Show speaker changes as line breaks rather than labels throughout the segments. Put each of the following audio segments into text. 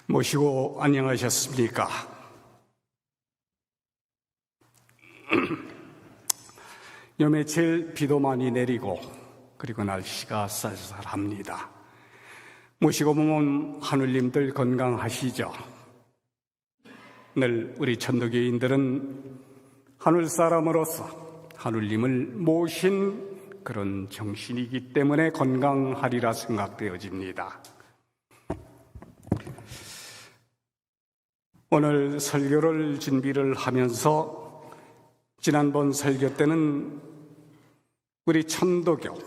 모시고 안녕하셨습니까? 요 며칠 비도 많이 내리고 그리고 날씨가 쌀쌀합니다. 모시고 보면 하느님들 건강하시죠? 늘 우리 천도교인들은 하늘 사람으로서 하느님을 모신 그런 정신이기 때문에 건강하리라 생각되어집니다. 오늘 설교를 준비를 하면서 지난번 설교 때는 우리 천도교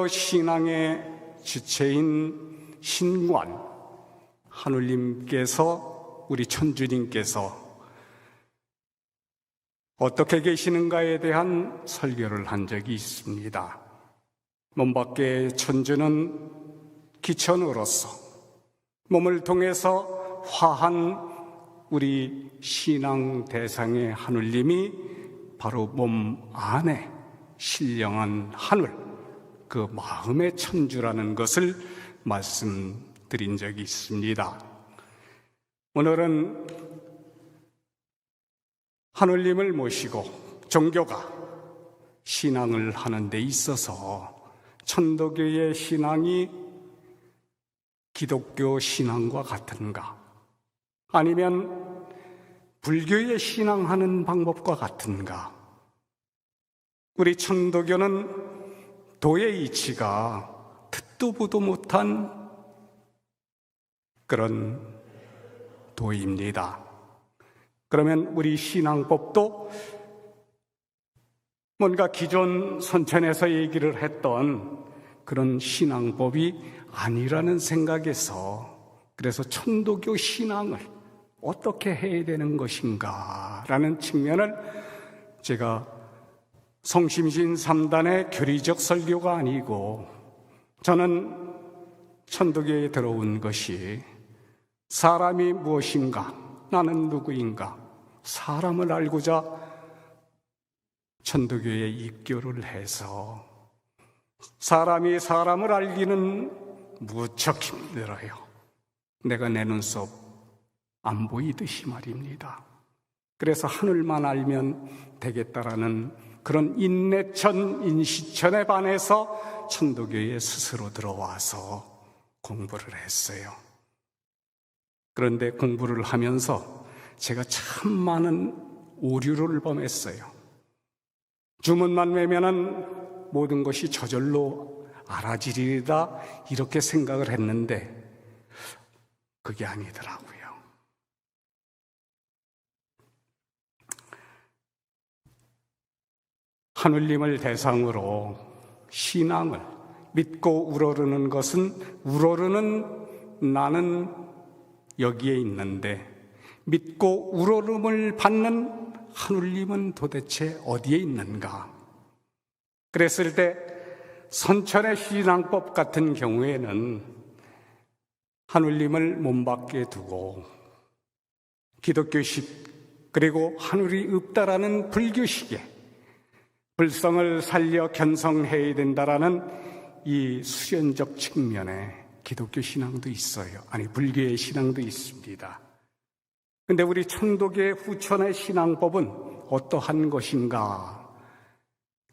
신앙의 주체인 신관 하느님께서 우리 천주님께서 어떻게 계시는가에 대한 설교를 한 적이 있습니다. 몸 밖에 천주는 기천으로서 몸을 통해서 화한 우리 신앙 대상의 하느님이 바로 몸 안에 신령한 하늘, 그 마음의 천주라는 것을 말씀드린 적이 있습니다. 오늘은 하느님을 모시고 종교가 신앙을 하는 데 있어서 천도교의 신앙이 기독교 신앙과 같은가? 아니면 불교의 신앙하는 방법과 같은가? 우리 천도교는 도의 이치가 듣도 보도 못한 그런 도입니다. 그러면 우리 신앙법도 뭔가 기존 선천에서 얘기를 했던 그런 신앙법이 아니라는 생각에서 그래서 천도교 신앙을 어떻게 해야 되는 것인가 라는 측면을 제가 성심신 3단의 교리적 설교가 아니고 저는 천도교에 들어온 것이 사람이 무엇인가, 나는 누구인가, 사람을 알고자 천도교에 입교를 해서 사람이 사람을 알기는 무척 힘들어요. 내가 내 눈썹 안 보이듯이 말입니다. 그래서 하늘만 알면 되겠다라는 그런 인내천, 인시천에 반해서 천도교에 스스로 들어와서 공부를 했어요. 그런데 공부를 하면서 제가 참 많은 오류를 범했어요. 주문만 외면은 모든 것이 저절로 알아지리다 이렇게 생각을 했는데 그게 아니더라고요. 하느님을 대상으로 신앙을 믿고 우러르는 것은 우러르는 나는 여기에 있는데 믿고 우러름을 받는 하느님은 도대체 어디에 있는가? 그랬을 때 선천의 신앙법 같은 경우에는 하느님을 몸 밖에 두고 기독교식 그리고 하늘이 없다라는 불교식에 불성을 살려 견성해야 된다라는 이 수련적 측면에 기독교 신앙도 있어요. 아니 불교의 신앙도 있습니다. 근데 우리 천도교의 후천의 신앙법은 어떠한 것인가?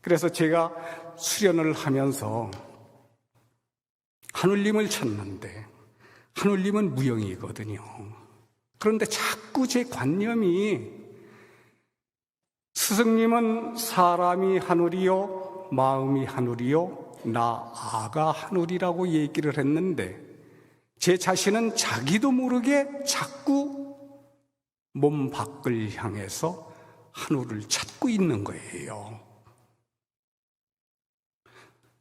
그래서 제가 수련을 하면서 하느님을 찾는데 하느님은 무형이거든요. 그런데 자꾸 제 관념이 스승님은 사람이 하늘이요 마음이 하늘이요 나 아가 하늘이라고 얘기를 했는데 제 자신은 자기도 모르게 자꾸 몸 밖을 향해서 하늘을 찾고 있는 거예요.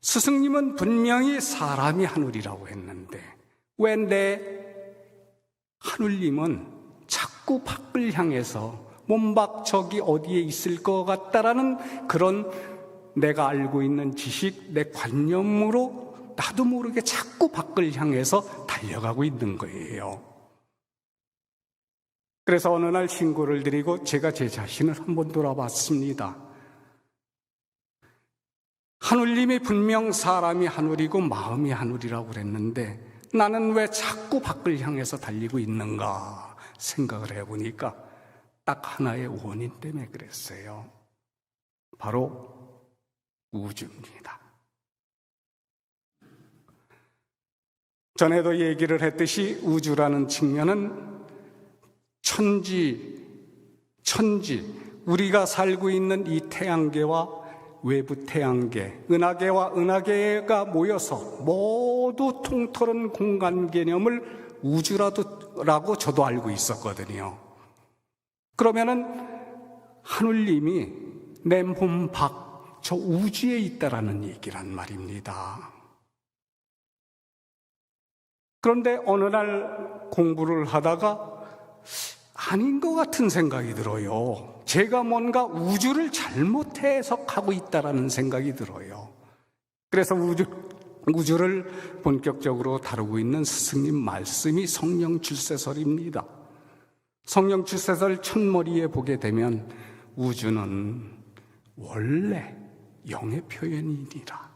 스승님은 분명히 사람이 하늘이라고 했는데 왜 내 하느님은 자꾸 밖을 향해서 몸 밖 저기 어디에 있을 것 같다라는 그런 내가 알고 있는 지식, 내 관념으로 나도 모르게 자꾸 밖을 향해서 달려가고 있는 거예요. 그래서 어느 날 신고를 드리고 제가 제 자신을 한번 돌아봤습니다. 하느님이 분명 사람이 하늘이고 마음이 하늘이라고 그랬는데 나는 왜 자꾸 밖을 향해서 달리고 있는가 생각을 해보니까 딱 하나의 원인 때문에 그랬어요. 바로 우주입니다. 전에도 얘기를 했듯이 우주라는 측면은 천지, 우리가 살고 있는 이 태양계와 외부 태양계, 은하계와 은하계가 모여서 모두 통틀은 공간 개념을 우주라고 저도 알고 있었거든요. 그러면은 하느님이 내 몸 밖, 저 우주에 있다라는 얘기란 말입니다. 그런데 어느 날 공부를 하다가 아닌 것 같은 생각이 들어요. 제가 뭔가 우주를 잘못 해석하고 있다라는 생각이 들어요. 그래서 우주를 본격적으로 다루고 있는 스승님 말씀이 성령 출세설입니다. 성령 출세설 첫머리에 보게 되면 우주는 원래 영의 표현이니라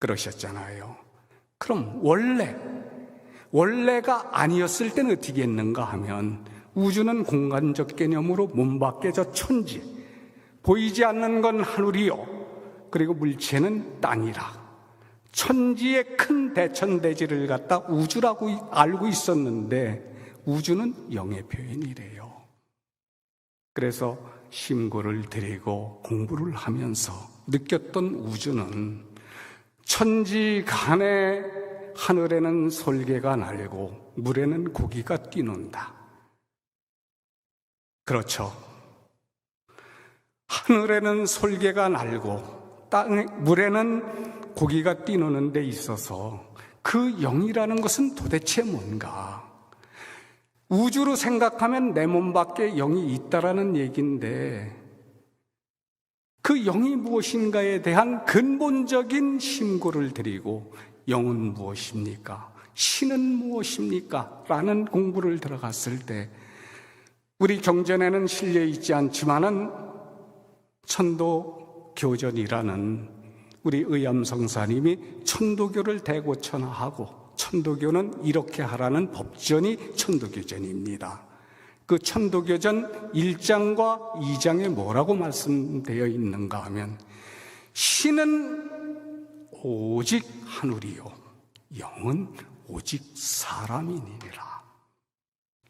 그러셨잖아요. 그럼 원래가 아니었을 때는 어떻게 했는가 하면 우주는 공간적 개념으로 몸 밖에 저 천지, 보이지 않는 건 하늘이요, 그리고 물체는 땅이라 천지의 큰 대천대지를 갖다 우주라고 알고 있었는데 우주는 영의 표현이래요. 그래서 심고를 드리고 공부를 하면서 느꼈던 우주는 천지간에 하늘에는 솔개가 날고 물에는 고기가 뛰는다. 그렇죠. 하늘에는 솔개가 날고 물에는 고기가 뛰노는 데 있어서 그 영이라는 것은 도대체 뭔가? 우주로 생각하면 내 몸 밖에 영이 있다라는 얘기인데 그 영이 무엇인가에 대한 근본적인 심고를 드리고 영은 무엇입니까? 신은 무엇입니까? 라는 공부를 들어갔을 때 우리 경전에는 실려 있지 않지만은 천도교전이라는 우리 의암성사님이 천도교를 대고천하하고 천도교는 이렇게 하라는 법전이 천도교전입니다. 그 천도교전 1장과 2장에 뭐라고 말씀되어 있는가 하면 신은 오직 하늘이요 영은 오직 사람이니라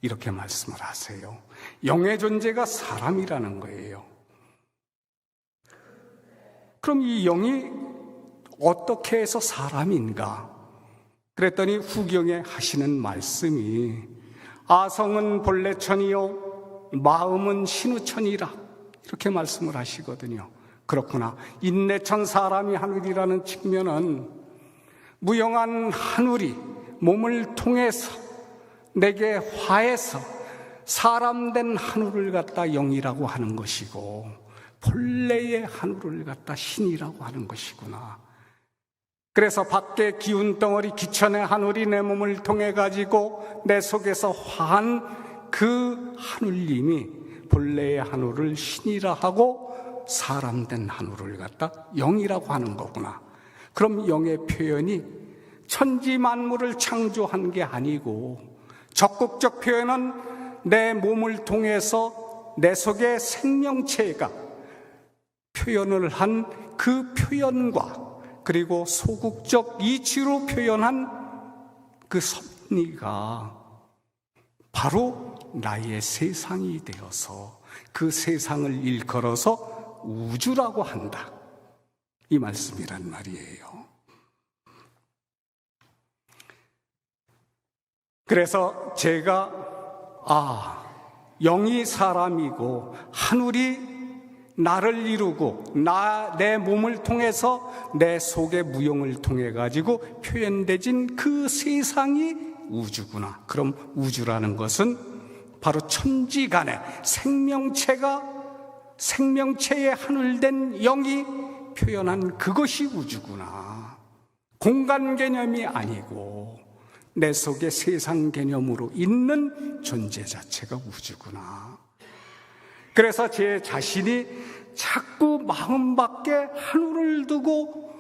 이렇게 말씀을 하세요. 영의 존재가 사람이라는 거예요. 그럼 이 영이 어떻게 해서 사람인가? 그랬더니 후경에 하시는 말씀이 아성은 본래 천이요 마음은 신우천이라 이렇게 말씀을 하시거든요. 그렇구나. 인내천 사람이 하늘이라는 측면은 무영한 하늘이 몸을 통해서 내게 화해서 사람된 하늘을 갖다 영이라고 하는 것이고 본래의 하늘을 갖다 신이라고 하는 것이구나. 그래서 밖에 기운 덩어리 기천의 하늘이 내 몸을 통해 가지고 내 속에서 화한 그 하늘님이 본래의 하늘을 신이라 하고 사람된 하늘을 갖다 영이라고 하는 거구나. 그럼 영의 표현이 천지 만물을 창조한 게 아니고 적극적 표현은 내 몸을 통해서 내 속의 생명체가 표현을 한 그 표현과 그리고 소극적 이치로 표현한 그 섭리가 바로 나의 세상이 되어서 그 세상을 일컬어서 우주라고 한다. 이 말씀이란 말이에요. 그래서 제가 영이 사람이고 하늘이 나를 이루고 내 몸을 통해서 내 속의 무용을 통해 가지고 표현되진 그 세상이 우주구나. 그럼 우주라는 것은 바로 천지간에 생명체에 하늘된 영이 표현한 그것이 우주구나. 공간 개념이 아니고 내 속의 세상 개념으로 있는 존재 자체가 우주구나. 그래서 제 자신이 자꾸 마음 밖에 하늘을 두고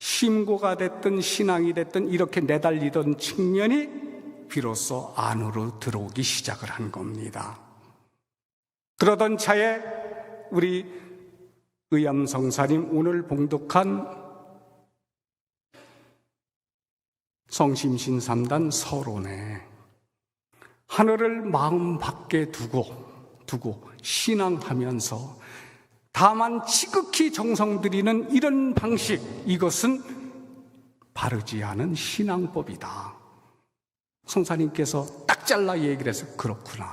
심고가 됐든 신앙이 됐든 이렇게 내달리던 측면이 비로소 안으로 들어오기 시작을 한 겁니다. 그러던 차에 우리 의암성사님 오늘 봉독한 성심신 3단 서론에 하늘을 마음 밖에 두고 신앙하면서 다만 지극히 정성 들이는 이런 방식, 이것은 바르지 않은 신앙법이다. 성사님께서 딱 잘라 얘기를 해서 그렇구나.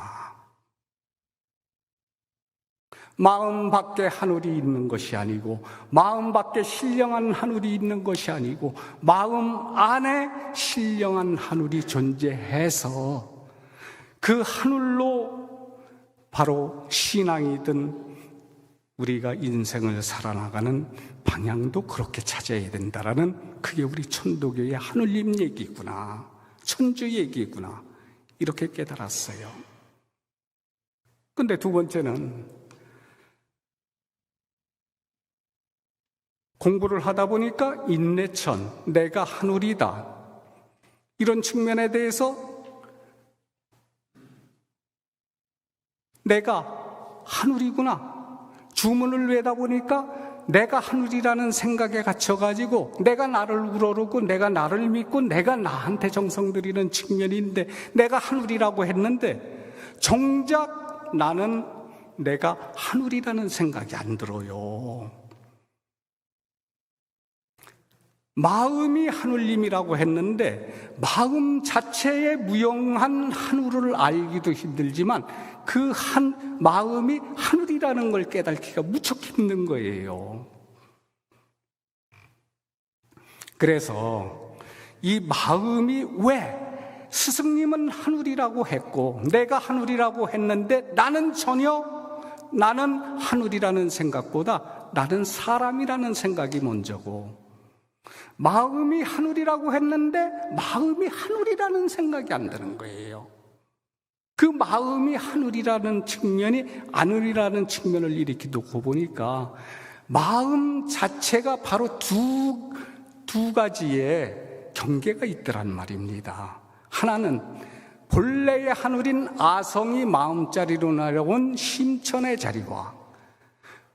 마음 밖에 하늘이 있는 것이 아니고, 마음 밖에 신령한 하늘이 있는 것이 아니고, 마음 안에 신령한 하늘이 존재해서 그 하늘로 바로 신앙이든 우리가 인생을 살아나가는 방향도 그렇게 찾아야 된다라는, 그게 우리 천도교의 하늘님 얘기구나, 천주 얘기구나, 이렇게 깨달았어요. 근데 두 번째는 공부를 하다 보니까 인내천, 내가 하늘이다, 이런 측면에 대해서 내가 하늘이구나, 주문을 외다 보니까 내가 하늘이라는 생각에 갇혀가지고 내가 나를 우러르고 내가 나를 믿고 내가 나한테 정성 들이는 측면인데 내가 하늘이라고 했는데 정작 나는 내가 하늘이라는 생각이 안 들어요. 마음이 하늘님이라고 했는데 마음 자체의 무용한 하늘을 알기도 힘들지만 그 마음이 하늘이라는 걸 깨닫기가 무척 힘든 거예요. 그래서 이 마음이 왜 스승님은 하늘이라고 했고 내가 하늘이라고 했는데 나는 하늘이라는 생각보다 나는 사람이라는 생각이 먼저고, 마음이 하늘이라고 했는데 마음이 하늘이라는 생각이 안 드는 거예요. 그 마음이 하늘이라는 측면이 하늘이라는 측면을 이렇게 놓고 보니까 마음 자체가 바로 두 가지의 경계가 있더란 말입니다. 하나는 본래의 하늘인 아성이 마음자리로 내려온 심천의 자리와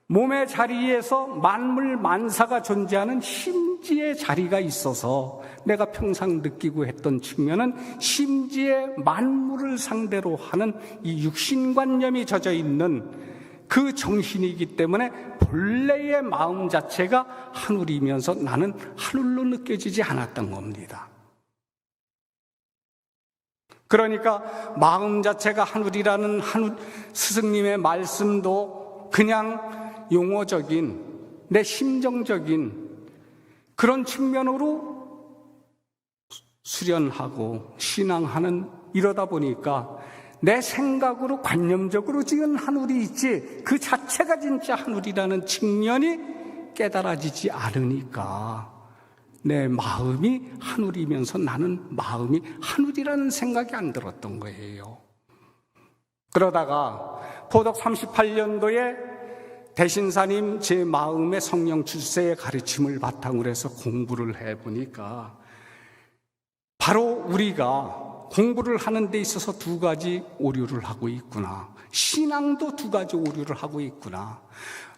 몸의 자리에서 만물 만사가 존재하는 심지의 자리가 있어서 내가 평상 느끼고 했던 측면은 심지의 만물을 상대로 하는 이 육신관념이 젖어 있는 그 정신이기 때문에 본래의 마음 자체가 하늘이면서 나는 하늘로 느껴지지 않았던 겁니다. 그러니까 마음 자체가 하늘이라는 스승님의 말씀도 그냥 용어적인 내 심정적인 그런 측면으로 수련하고 신앙하는, 이러다 보니까 내 생각으로 관념적으로 지은 하늘이 있지 그 자체가 진짜 하늘이라는 측면이 깨달아지지 않으니까 내 마음이 하늘이면서 나는 마음이 하늘이라는 생각이 안 들었던 거예요. 그러다가 포덕 38년도에 대신사님 제 마음의 성령 출세의 가르침을 바탕으로 해서 공부를 해보니까 바로 우리가 공부를 하는 데 있어서 두 가지 오류를 하고 있구나, 신앙도 두 가지 오류를 하고 있구나,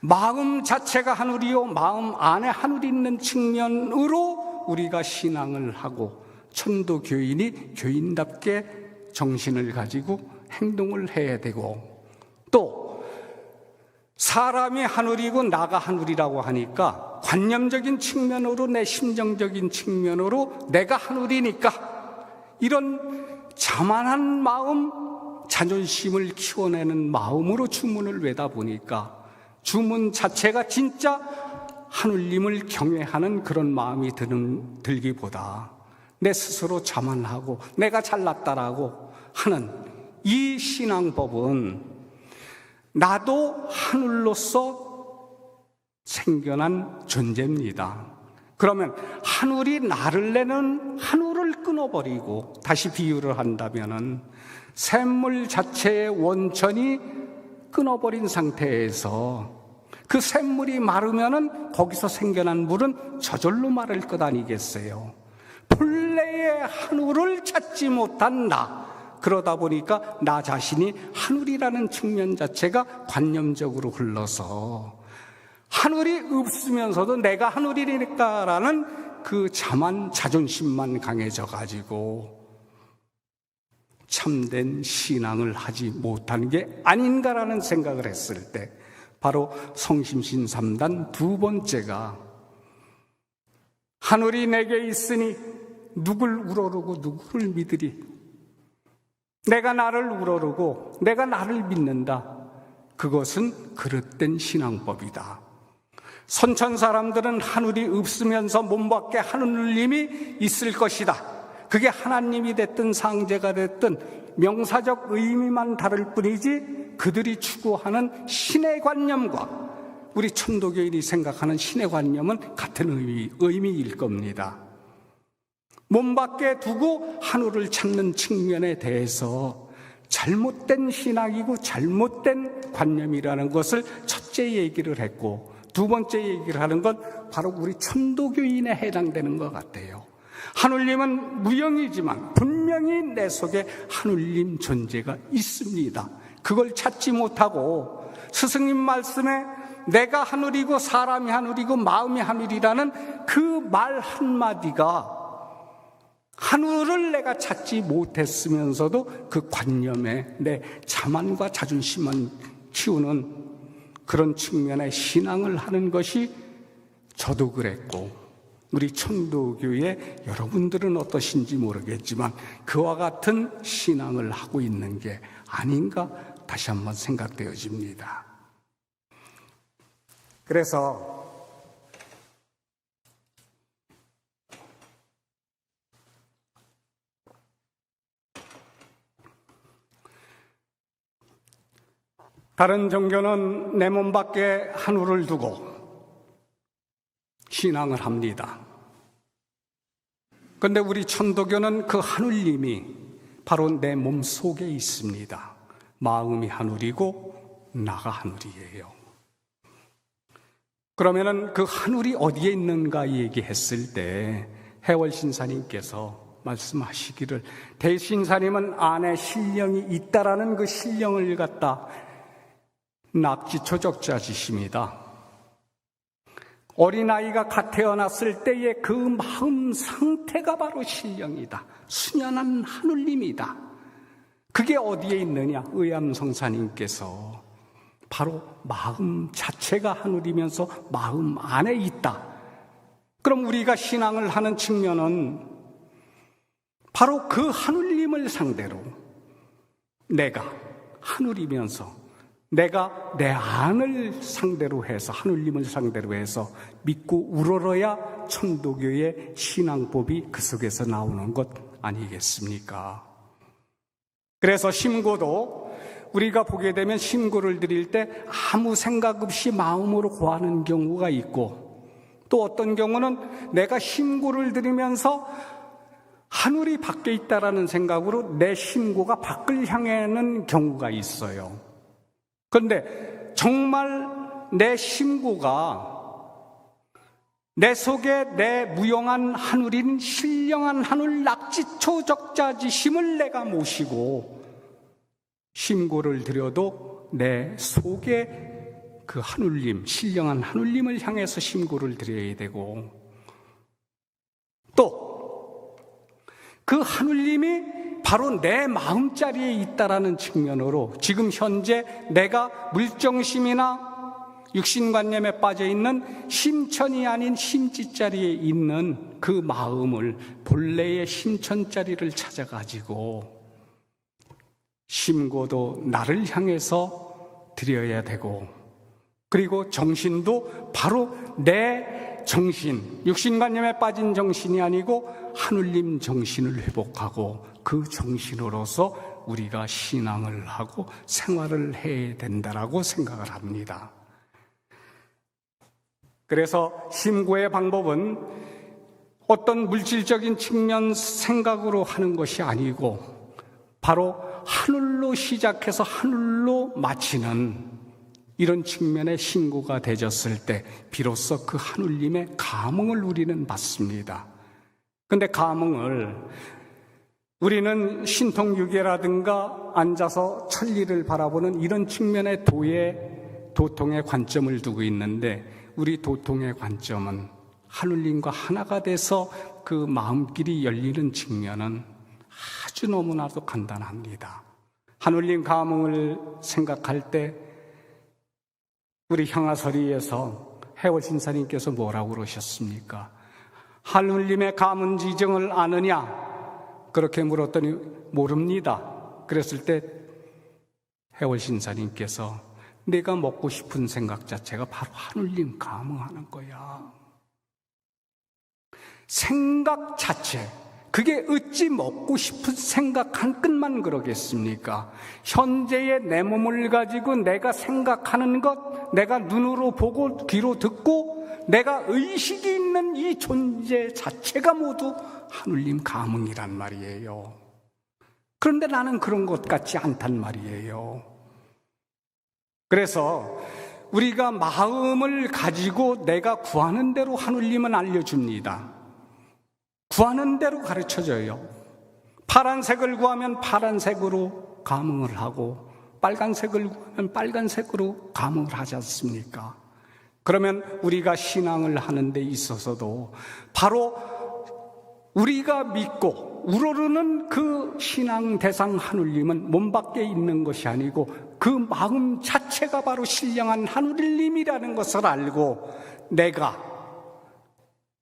마음 자체가 하늘이요 마음 안에 하늘이 있는 측면으로 우리가 신앙을 하고 천도 교인이 교인답게 정신을 가지고 행동을 해야 되고, 또 사람이 하늘이고 나가 하늘이라고 하니까 관념적인 측면으로 내 심정적인 측면으로 내가 하늘이니까 이런 자만한 마음, 자존심을 키워내는 마음으로 주문을 외다 보니까 주문 자체가 진짜 하늘님을 경외하는 그런 마음이 들기보다 내 스스로 자만하고 내가 잘났다라고 하는 이 신앙법은 나도 하늘로서 생겨난 존재입니다. 그러면 하늘이 나를 내는 하늘을 끊어버리고, 다시 비유를 한다면은 샘물 자체의 원천이 끊어버린 상태에서 그 샘물이 마르면은 거기서 생겨난 물은 저절로 마를 것 아니겠어요? 본래의 한울을 찾지 못한 나, 그러다 보니까 나 자신이 한울이라는 측면 자체가 관념적으로 흘러서 한울이 없으면서도 내가 한울이니까라는 그 자만, 자존심만 강해져 가지고 참된 신앙을 하지 못하는 게 아닌가라는 생각을 했을 때, 바로 성심신 3단 두 번째가 한울이 내게 있으니 누굴 우러르고 누구를 믿으리. 내가 나를 우러르고 내가 나를 믿는다. 그것은 그릇된 신앙법이다. 선천 사람들은 한울이 없으면서 몸 밖에 하느님이 있을 것이다. 그게 하나님이 됐든 상제가 됐든 명사적 의미만 다를 뿐이지, 그들이 추구하는 신의 관념과 우리 천도교인이 생각하는 신의 관념은 같은 의미일 겁니다. 몸 밖에 두고 한울을 찾는 측면에 대해서 잘못된 신학이고 잘못된 관념이라는 것을 첫째 얘기를 했고, 두 번째 얘기를 하는 건 바로 우리 천도교인에 해당되는 것 같아요. 한울님은 무형이지만 분명히 내 속에 한울님 존재가 있습니다. 그걸 찾지 못하고 스승님 말씀에 내가 한울이고 사람이 한울이고 마음이 한울이라는 그 말 한마디가 한울을 내가 찾지 못했으면서도 그 관념에 내 자만과 자존심만 키우는 그런 측면의 신앙을 하는 것이 저도 그랬고 우리 천도교의 여러분들은 어떠신지 모르겠지만 그와 같은 신앙을 하고 있는 게 아닌가 다시 한번 생각되어집니다. 그래서 다른 종교는 내 몸 밖에 한울을 두고 신앙을 합니다. 그런데 우리 천도교는 그 한울님이 바로 내 몸 속에 있습니다. 마음이 한울이고 나가 한울이에요. 그러면은 그 한울이 어디에 있는가 얘기했을 때 해월신사님께서 말씀하시기를, 대신사님은 안에 신령이 있다라는 그 신령을 갖다 납치 초적자지십니다. 어린아이가 갓 태어났을 때의 그 마음 상태가 바로 신령이다. 순연한 한울님이다. 그게 어디에 있느냐? 의암성사님께서 바로 마음 자체가 한울이면서 마음 안에 있다. 그럼 우리가 신앙을 하는 측면은 바로 그 한울님을 상대로 내가 한울이면서 내가 내 안을 상대로 해서 한울님을 상대로 해서 믿고 우러러야 천도교의 신앙법이 그 속에서 나오는 것 아니겠습니까? 그래서 심고도 우리가 보게 되면 심고를 드릴 때 아무 생각 없이 마음으로 구하는 경우가 있고, 또 어떤 경우는 내가 심고를 드리면서 한울이 밖에 있다라는 생각으로 내 심고가 밖을 향하는 경우가 있어요. 그런데 정말 내 심고가 내 속에 내 무용한 한울인 신령한 한울 낙지초 적자지심을 내가 모시고 심고를 드려도 내 속에 그 한울님, 신령한 한울님을 향해서 심고를 드려야 되고, 또 그 한울님이 바로 내 마음자리에 있다라는 측면으로 지금 현재 내가 물정심이나 육신관념에 빠져있는 심천이 아닌 심지자리에 있는 그 마음을 본래의 심천자리를 찾아가지고 심고도 나를 향해서 드려야 되고, 그리고 정신도 바로 내 정신, 육신관념에 빠진 정신이 아니고 한울님 정신을 회복하고 그 정신으로서 우리가 신앙을 하고 생활을 해야 된다라고 생각을 합니다. 그래서 심고의 방법은 어떤 물질적인 측면 생각으로 하는 것이 아니고 바로 하늘로 시작해서 하늘로 마치는 이런 측면의 신고가 되졌을 때 비로소 그 하느님의 감흥을 우리는 받습니다. 근데 감흥을 우리는 신통유계라든가 앉아서 천리를 바라보는 이런 측면의 도통의 관점을 두고 있는데, 우리 도통의 관점은 하느님과 하나가 돼서 그 마음길이 열리는 측면은 아주 너무나도 간단합니다. 하느님 감흥을 생각할 때 우리 형아서리에서 해월 신사님께서 뭐라고 그러셨습니까? 하느님의 감은 지정을 아느냐? 그렇게 물었더니 모릅니다. 그랬을 때 해월 신사님께서 내가 먹고 싶은 생각 자체가 바로 하느님 감흥하는 거야. 생각 자체, 그게 어찌 먹고 싶은 생각 한 끗만 그러겠습니까? 현재의 내 몸을 가지고 내가 생각하는 것, 내가 눈으로 보고 귀로 듣고 내가 의식이 있는 이 존재 자체가 모두 하느님 감흥이란 말이에요. 그런데 나는 그런 것 같지 않단 말이에요. 그래서 우리가 마음을 가지고 내가 구하는 대로 하느님은 알려줍니다. 구하는 대로 가르쳐줘요. 파란색을 구하면 파란색으로 감흥을 하고, 빨간색을 구하면 빨간색으로 감흥을 하지 않습니까? 그러면 우리가 신앙을 하는 데 있어서도 바로 우리가 믿고 우러르는 그 신앙 대상 하느님은 몸 밖에 있는 것이 아니고 그 마음 자체가 바로 신령한 하느님이라는 것을 알고, 내가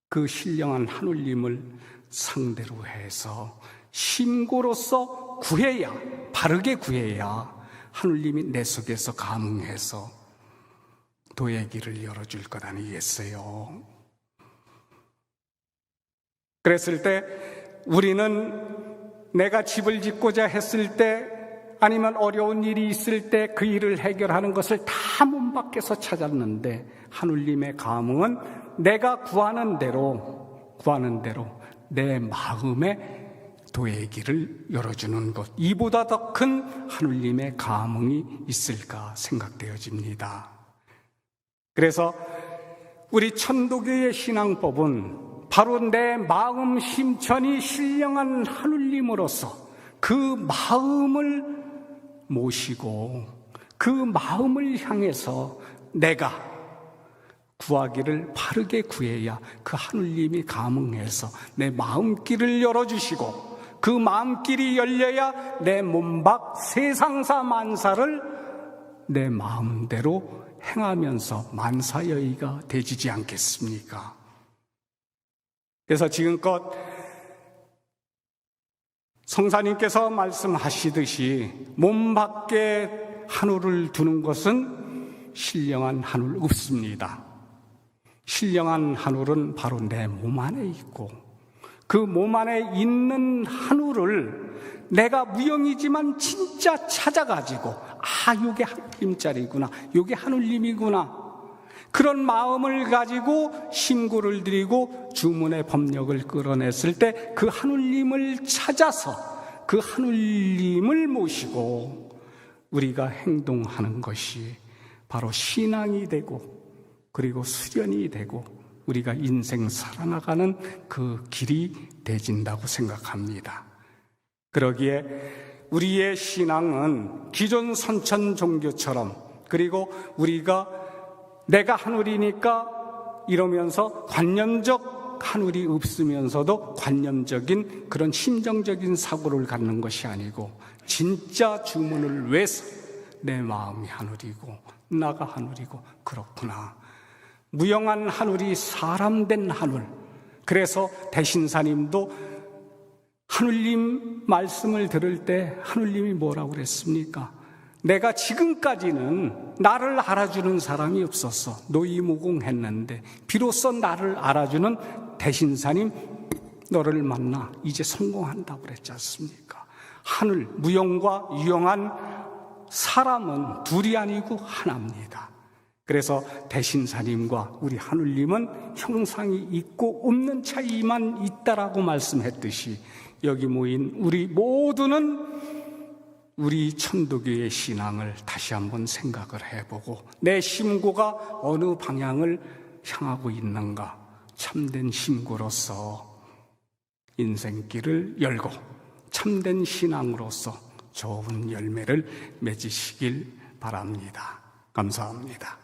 그 신령한 하느님을 상대로 해서 신고로서 구해야, 바르게 구해야 하느님이 내 속에서 감흥해서 도의 길을 열어줄 것 아니겠어요? 그랬을 때 우리는 내가 집을 짓고자 했을 때, 아니면 어려운 일이 있을 때 그 일을 해결하는 것을 다 몸 밖에서 찾았는데, 하느님의 감흥은 내가 구하는 대로 내 마음에 도의 길을 열어주는 것, 이보다 더 큰 하느님의 감흥이 있을까 생각되어집니다. 그래서 우리 천도교의 신앙법은 바로 내 마음 심천이 신령한 하느님으로서 그 마음을 모시고 그 마음을 향해서 내가 구하기를 바르게 구해야 그 하느님이 감흥해서 내 마음길을 열어주시고, 그 마음길이 열려야 내 몸밖 세상사 만사를 내 마음대로 행하면서 만사여의가 되지지 않겠습니까? 그래서 지금껏 성사님께서 말씀하시듯이 몸 밖에 하늘을 두는 것은 신령한 하늘 없습니다. 신령한 하늘은 바로 내 몸 안에 있고, 그 몸 안에 있는 하늘을 내가 무형이지만 진짜 찾아가지고, 요게 하느님짜리구나, 요게 하느님이구나, 그런 마음을 가지고 신고를 드리고 주문의 법력을 끌어냈을 때 그 하느님을 찾아서 그 하느님을 모시고 우리가 행동하는 것이 바로 신앙이 되고, 그리고 수련이 되고 우리가 인생 살아나가는 그 길이 되진다고 생각합니다. 그러기에 우리의 신앙은 기존 선천 종교처럼, 그리고 우리가 내가 하늘이니까 이러면서 관념적 하늘이 없으면서도 관념적인 그런 심정적인 사고를 갖는 것이 아니고, 진짜 주문을 위해서 내 마음이 하늘이고 나가 하늘이고, 그렇구나, 무형한 하늘이 사람된 하늘. 그래서 대신사님도 하느님 말씀을 들을 때 하느님이 뭐라고 그랬습니까? 내가 지금까지는 나를 알아주는 사람이 없었어. 노이무공했는데 비로소 나를 알아주는 대신사님 너를 만나 이제 성공한다고 그랬지 않습니까? 하늘, 무형과 유형한 사람은 둘이 아니고 하나입니다. 그래서 대신사님과 우리 하느님은 형상이 있고 없는 차이만 있다라고 말씀했듯이, 여기 모인 우리 모두는 우리 천도교의 신앙을 다시 한번 생각을 해보고 내 심고가 어느 방향을 향하고 있는가 참된 심고로서 인생길을 열고 참된 신앙으로서 좋은 열매를 맺으시길 바랍니다. 감사합니다.